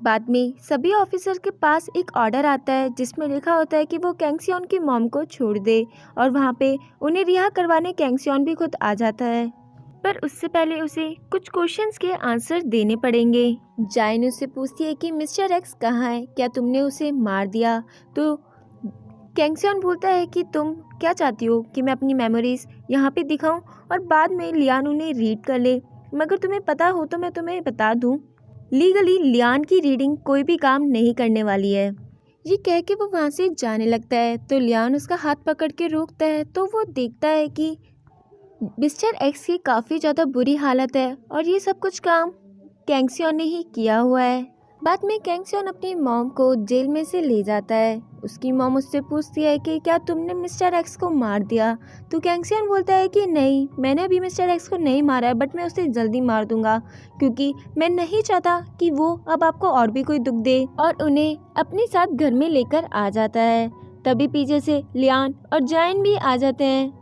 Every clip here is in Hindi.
बाद में सभी ऑफिसर के पास एक ऑर्डर आता है जिसमें लिखा होता है कि वो कैंगसियन की मॉम को छोड़ दे और वहाँ पे उन्हें रिहा करवाने कैंगसियन भी खुद आ जाता है। पर उससे पहले उसे कुछ क्वेश्चंस के आंसर देने पड़ेंगे। जाइन उससे पूछती है कि मिस्टर एक्स कहाँ है, क्या तुमने उसे मार दिया? तो कैंगसियन बोलता है कि तुम क्या चाहती हो कि मैं अपनी मेमोरीज यहाँ पे दिखाऊं और बाद में लियान उन्हें रीड कर ले। मगर तुम्हें पता हो तो मैं तुम्हें बता दूं, लीगली लियान की रीडिंग कोई भी काम नहीं करने वाली है। ये कह के वो वहाँ से जाने लगता है तो लियान उसका हाथ पकड़ के रोकता है। तो वो देखता है कि मिस्टर एक्स की काफ़ी ज़्यादा बुरी हालत है और ये सब कुछ काम कैंगसियन ने ही किया हुआ है। बाद में कैंगसियन अपनी मॉम को जेल में से ले जाता है। उसकी मॉम उससे पूछती है कि क्या तुमने मिस्टर एक्स को मार दिया? तो कैंगसियन बोलता है कि नहीं, मैंने अभी मिस्टर एक्स को नहीं मारा है, बट मैं उसे जल्दी मार दूंगा क्योंकि मैं नहीं चाहता कि वो अब आपको और भी कोई दुख दे, और उन्हें अपने साथ घर में लेकर आ जाता है। तभी पीछे से लियान और जाइन भी आ जाते हैं।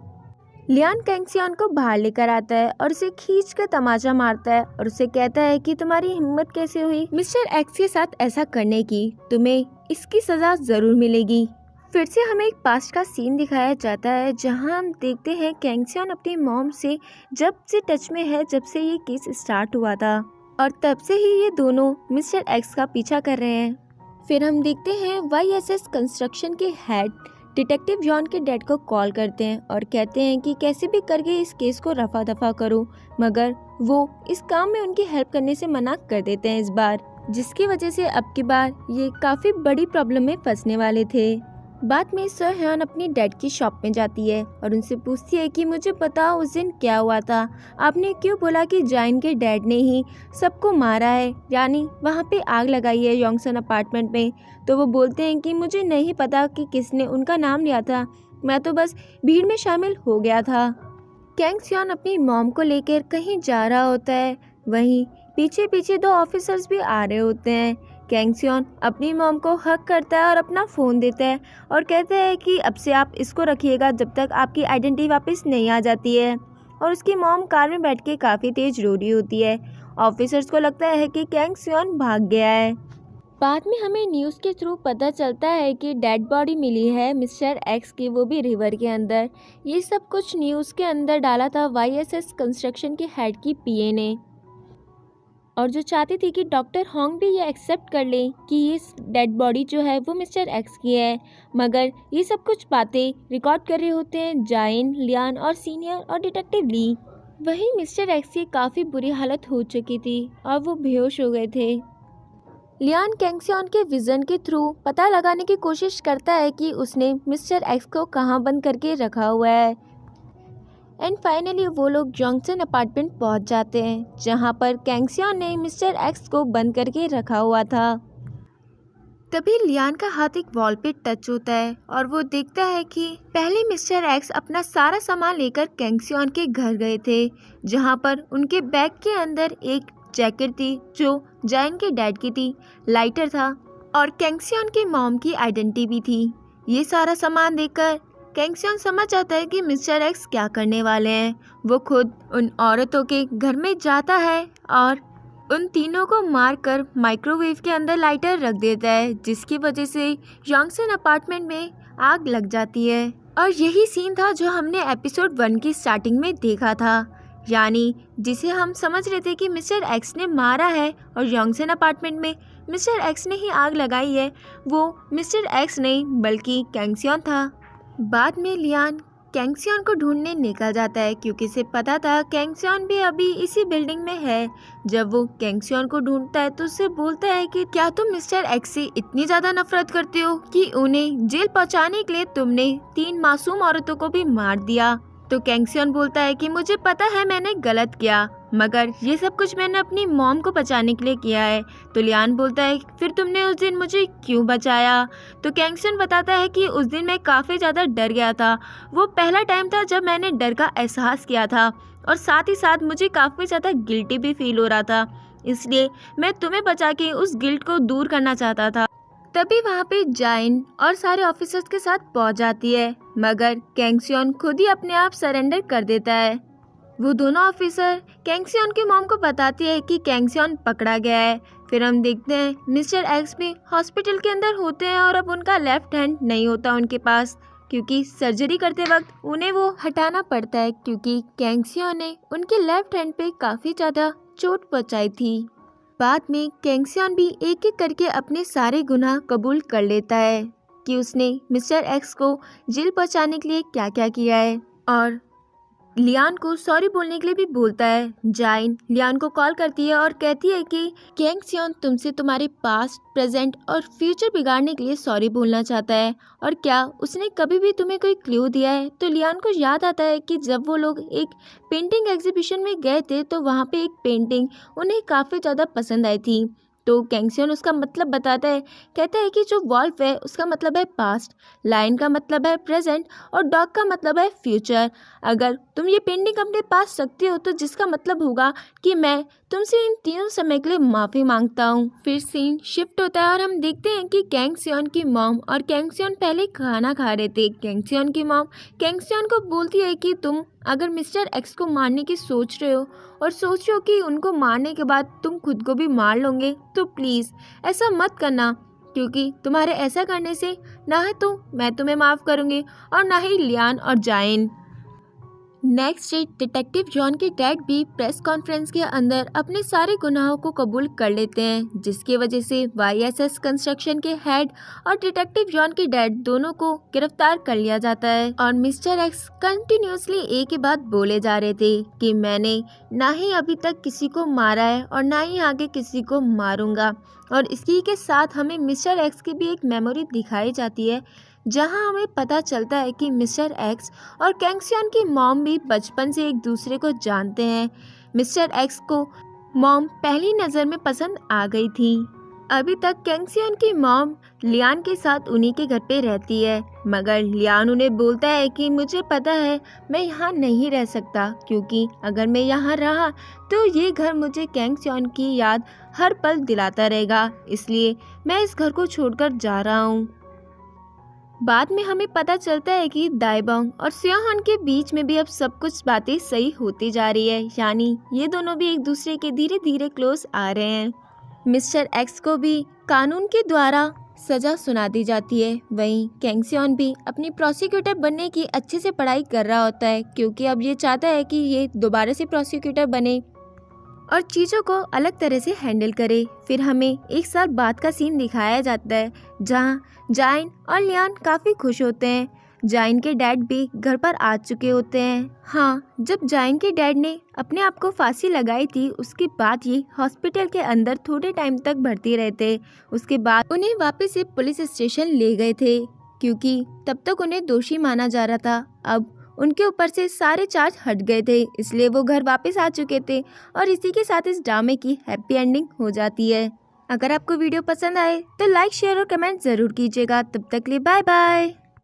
लियान कैंगसियन को बाहर लेकर आता है और उसे खींच कर तमाचा मारता है और उसे कहता है कि तुम्हारी हिम्मत कैसे हुई मिस्टर एक्स के साथ ऐसा करने की, तुम्हें इसकी सजा जरूर मिलेगी। फिर से हमें एक पास्ट का सीन दिखाया जाता है जहां हम देखते हैं कैंगसियन अपनी मॉम से जब से टच में है, जब से ये केस स्टार्ट हुआ था, और तब से ही ये दोनों मिस्टर एक्स का पीछा कर रहे हैं। फिर हम देखते हैं YSS कंस्ट्रक्शन के हेड डिटेक्टिव जॉन के डैड को कॉल करते हैं और कहते हैं कि कैसे भी करके इस केस को रफा दफा करो, मगर वो इस काम में उनकी हेल्प करने से मना कर देते हैं इस बार, जिसकी वजह से अब की बार ये काफ़ी बड़ी प्रॉब्लम में फंसने वाले थे। बाद में सर ह्यान अपनी डैड की शॉप में जाती है और उनसे पूछती है कि मुझे बताओ उस दिन क्या हुआ था, आपने क्यों बोला कि जाइन के डैड ने ही सबको मारा है, यानी वहाँ पे आग लगाई है यॉन्गसन अपार्टमेंट में। तो वो बोलते हैं कि मुझे नहीं पता कि किसने उनका नाम लिया था, मैं तो बस भीड़ में शामिल हो गया था। कैंगसियन अपनी मॉम को लेकर कहीं जा रहा होता है, वहीं पीछे पीछे दो ऑफिसर्स भी आ रहे होते हैं। कैंगसियन अपनी मॉम को हक करता है और अपना फ़ोन देता है और कहता है कि अब से आप इसको रखिएगा जब तक आपकी आइडेंटिटी वापस नहीं आ जाती है। और उसकी मॉम कार में बैठ के काफ़ी तेज़ रो रही होती है। ऑफिसर्स को लगता है कि कैंगसियन भाग गया है। बाद में हमें न्यूज़ के थ्रू पता चलता है कि डेड बॉडी मिली है मिस्टर एक्स की, वो भी रिवर के अंदर। ये सब कुछ न्यूज़ के अंदर डाला था YSS कंस्ट्रक्शन के हेड की PA ने, और जो चाहती थी कि डॉक्टर होंग भी ये एक्सेप्ट कर ले कि ये डेड बॉडी जो है वो मिस्टर एक्स की है। मगर ये सब कुछ बातें रिकॉर्ड कर रहे होते हैं जाइन, लियान और सीनियर और डिटेक्टिव ली। वहीं मिस्टर एक्स की काफ़ी बुरी हालत हो चुकी थी और वो बेहोश हो गए थे। लियान कैंगसियन के विजन के थ्रू पता लगाने की कोशिश करता है कि उसने मिस्टर एक्स को कहाँ बंद करके रखा हुआ है। एंड फाइनली वो लोग जॉन्सन अपार्टमेंट पहुंच जाते हैं जहां पर कैंगसियन ने मिस्टर एक्स को बंद करके रखा हुआ था। तभी लियान का हाथ एक वॉल पे टच होता है और वो देखता है कि पहले मिस्टर एक्स अपना सारा सामान लेकर कैंगसियन के घर गए थे, जहां पर उनके बैग के अंदर एक जैकेट थी जो जाइन के डैड की थी, लाइटर था और कैंगसियन की मॉम की आइडेंटिटी भी थी। ये सारा सामान देखकर कैंगसियन समझ जाता है कि मिस्टर एक्स क्या करने वाले हैं। वो खुद उन औरतों के घर में जाता है और उन तीनों को मारकर माइक्रोवेव के अंदर लाइटर रख देता है, जिसकी वजह से यॉन्गसन अपार्टमेंट में आग लग जाती है। और यही सीन था जो हमने एपिसोड 1 की स्टार्टिंग में देखा था, यानी जिसे हम समझ रहे थे कि मिस्टर एक्स ने मारा है और यॉन्गसन अपार्टमेंट में मिस्टर एक्स ने ही आग लगाई है, वो मिस्टर एक्स नहीं बल्कि कैंगसियन था। बाद में लियान कैंगसियन को ढूंढने निकल जाता है क्योंकि इसे पता था कैंगसियन भी अभी इसी बिल्डिंग में है। जब वो कैंगसियन को ढूंढता है तो उससे बोलता है कि क्या तुम मिस्टर एक्स से इतनी ज़्यादा नफरत करते हो कि उन्हें जेल पहुंचाने के लिए तुमने 3 मासूम औरतों को भी मार दिया? तो कैंगसियन बोलता है कि मुझे पता है मैंने गलत किया, मगर ये सब कुछ मैंने अपनी मॉम को बचाने के लिए किया है। तो लियान बोलता है फिर तुमने उस दिन मुझे क्यों बचाया? तो कैंगसियन बताता है कि उस दिन मैं काफ़ी ज़्यादा डर गया था। वो पहला टाइम था जब मैंने डर का एहसास किया था और साथ ही साथ मुझे काफ़ी ज़्यादा गिल्टी भी फील हो रहा था, इसलिए मैं तुम्हें बचा के उस गिल्ट को दूर करना चाहता था। तभी वहाँ पे जाइन और सारे ऑफिसर्स के साथ पहुँच जाती है, मगर कैंगसियन खुद ही अपने आप सरेंडर कर देता है। वो दोनों ऑफिसर कैंगसियन की मॉम को बताती है कि कैंगसियन पकड़ा गया है, फिर हम देखते हैं मिस्टर एक्स भी हॉस्पिटल के अंदर होते हैं और अब उनका लेफ्ट हैंड नहीं होता उनके पास, क्योंकि सर्जरी करते वक्त उन्हें वो हटाना पड़ता है क्योंकि कैंगसियो ने उनके लेफ्ट हैंड पे काफ़ी ज़्यादा चोट पहुंचाई थी। बाद में कैंगसियोन भी एक एक करके अपने सारे गुनाह कबूल कर लेता है कि उसने मिस्टर एक्स को जेल पहुंचाने के लिए क्या क्या किया है, और लियान को सॉरी बोलने के लिए भी बोलता है। जाइन लियान को कॉल करती है और कहती है कि कैंगसियोन तुमसे तुम्हारे पास्ट, प्रेजेंट और फ्यूचर बिगाड़ने के लिए सॉरी बोलना चाहता है, और क्या उसने कभी भी तुम्हें कोई क्लू दिया है। तो लियान को याद आता है कि जब वो लोग एक पेंटिंग एग्जीबिशन में गए थे तो वहाँ पे एक पेंटिंग उन्हें काफ़ी ज़्यादा पसंद आई थी। तो कैंगसियोन उसका मतलब बताता है, कहता है कि जो वॉल्फ है उसका मतलब है पास्ट, लायन का मतलब है प्रेजेंट और डॉग का मतलब है फ्यूचर। अगर तुम ये पेंटिंग अपने पास रखती हो तो जिसका मतलब होगा कि मैं तुमसे इन तीनों समय के लिए माफ़ी मांगता हूँ। फिर सीन शिफ्ट होता है और हम देखते हैं कि कैंगसियोन की मॉम और कैंगसियोन पहले खाना खा रहे थे। कैंगसियोन की मॉम कैंगसियोन को बोलती है कि तुम अगर मिस्टर एक्स को मारने की सोच रहे हो और सोच रहे हो कि उनको मारने के बाद तुम खुद को भी मार लोगे, तो प्लीज़ ऐसा मत करना, क्योंकि तुम्हारे ऐसा करने से ना है तो मैं तुम्हें माफ़ करूँगी और ना ही लियान और जाइन। नेक्स्ट डे डिटेक्टिव जॉन के डैड भी प्रेस कॉन्फ्रेंस के अंदर अपने सारे गुनाहों को कबूल कर लेते हैं, जिसकी वजह से वाईएसएस कंस्ट्रक्शन के हेड और डिटेक्टिव जॉन के डैड दोनों को गिरफ्तार कर लिया जाता है। और मिस्टर एक्स कंटिन्यूसली एक ही बात बोले जा रहे थे कि मैंने ना ही अभी तक किसी को मारा है और ना ही आगे किसी को मारूंगा। और इसी के साथ हमें मिस्टर एक्स की भी एक मेमोरी दिखाई जाती है जहां हमें पता चलता है कि मिस्टर एक्स और कैंगसियोन की मॉम भी बचपन से एक दूसरे को जानते हैं। मिस्टर एक्स को मॉम पहली नज़र में पसंद आ गई थी। अभी तक कैंगसियोन की मॉम लियान के साथ उन्हीं के घर पे रहती है, मगर लियान उन्हें बोलता है कि मुझे पता है मैं यहाँ नहीं रह सकता, क्योंकि अगर मैं यहाँ रहा तो ये घर मुझे कैंगसियोन की याद हर पल दिलाता रहेगा, इसलिए मैं इस घर को छोड़कर जा रहा हूँ। बाद में हमें पता चलता है कि दाइबोंग और सियोहन के बीच में भी अब सब कुछ बातें सही होती जा रही है, यानी ये दोनों भी एक दूसरे के धीरे धीरे क्लोज आ रहे हैं। मिस्टर एक्स को भी कानून के द्वारा सज़ा सुना दी जाती है। वहीं कैंगसियोन भी अपनी प्रोसिक्यूटर बनने की अच्छे से पढ़ाई कर रहा होता है, क्योंकि अब ये चाहता है कि ये दोबारा से प्रोसिक्यूटर बने और चीज़ों को अलग तरह से हैंडल करे। फिर हमें एक साल बाद का सीन दिखाया जाता है जहां जाइन और लियान काफ़ी खुश होते हैं। जाइन के डैड भी घर पर आ चुके होते हैं। हाँ, जब जाइन के डैड ने अपने आप को फांसी लगाई थी उसके बाद ये हॉस्पिटल के अंदर थोड़े टाइम तक भर्ती रहे थे। उसके बाद उन्हें वापस से पुलिस स्टेशन ले गए थे, क्योंकि तब तक उन्हें दोषी माना जा रहा था। अब उनके ऊपर से सारे चार्ज हट गए थे, इसलिए वो घर वापस आ चुके थे। और इसी के साथ इस ड्रामे की हैप्पी एंडिंग हो जाती है। अगर आपको वीडियो पसंद आए तो लाइक, शेयर और कमेंट ज़रूर कीजिएगा। तब तक के लिए बाय बाय।